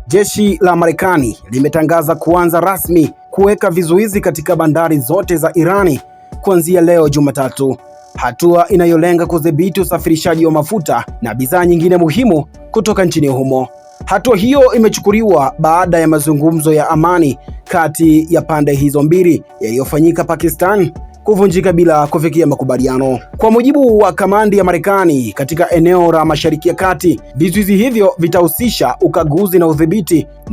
Jeshi la Marekani limetangaza kuanza rasmi kuweka vizuizi katika bandari zote za Irani kuanzia leo Jumatatu, hatua inayolenga kudhibiti usafirishaji wa mafuta na bidhaa nyingine muhimu kutoka nchini humo. Hatua hiyo imechukuliwa baada ya mazungumzo ya amani kati ya pande hizo mbili yaliyofanyika Pakistan kuvunjika bila kufikia makubaliano. Kwa mujibu wa kamandi ya Marekani katika eneo la Mashariki ya Kati, vizuizi hivyo vitahusisha ukaguzi na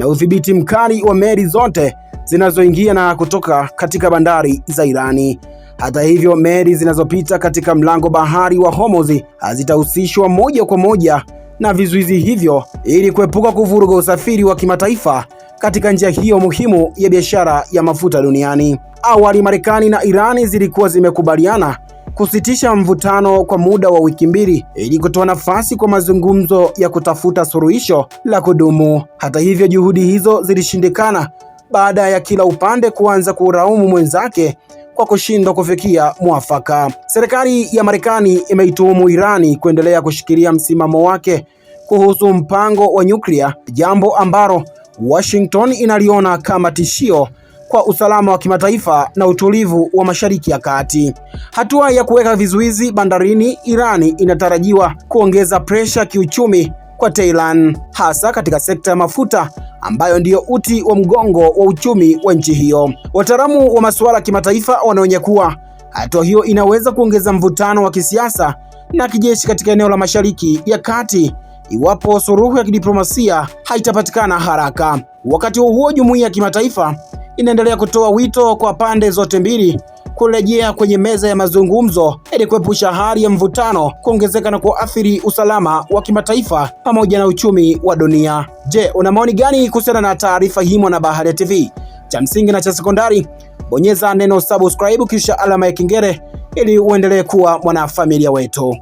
udhibiti mkali wa meli zote zinazoingia na kutoka katika bandari za Irani. Hata hivyo, meli zinazopita katika mlango bahari wa Hormuz hazitahusishwa moja kwa moja na vizuizi hivyo ili kuepuka kuvuruga usafiri wa kimataifa katika njia hiyo muhimu ya biashara ya mafuta duniani. Awali, Marekani na Irani zilikuwa zimekubaliana kusitisha mvutano kwa muda wa wiki mbili ili kutoa nafasi kwa mazungumzo ya kutafuta suluhisho la kudumu. Hata hivyo, juhudi hizo zilishindikana baada ya kila upande kuanza kulaumu mwenzake kwa kushindwa kufikia mwafaka. Serikali ya Marekani imeituhumu Irani kuendelea kushikilia msimamo wake kuhusu mpango wa nyuklia, jambo ambalo Washington inaliona kama tishio kwa usalama wa kimataifa na utulivu wa Mashariki ya Kati. Hatua ya kuweka vizuizi bandarini Irani inatarajiwa kuongeza presha kiuchumi kwa Tehran, hasa katika sekta ya mafuta ambayo ndiyo uti wa mgongo wa uchumi wa nchi hiyo. Wataalamu wa masuala ya kimataifa wanaonya kuwa hatua hiyo inaweza kuongeza mvutano wa kisiasa na kijeshi katika eneo la Mashariki ya Kati iwapo suluhu ya kidiplomasia haitapatikana haraka. Wakati huo, jumuiya ya kimataifa inaendelea kutoa wito kwa pande zote mbili kurejea kwenye meza ya mazungumzo ili kuepusha hali ya mvutano kuongezeka na kuathiri usalama wa kimataifa pamoja na uchumi wa dunia. Je, una maoni gani kuhusiana na taarifa hii Mwanabaharia TV? Cha msingi na cha sekondari, bonyeza neno subscribe kisha alama ya kengele ili uendelee kuwa mwanafamilia wetu.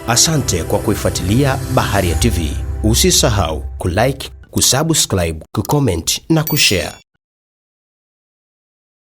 Asante kwa kuifuatilia Baharia TV. Usisahau kulike, kusubscribe, kucomment na kushare.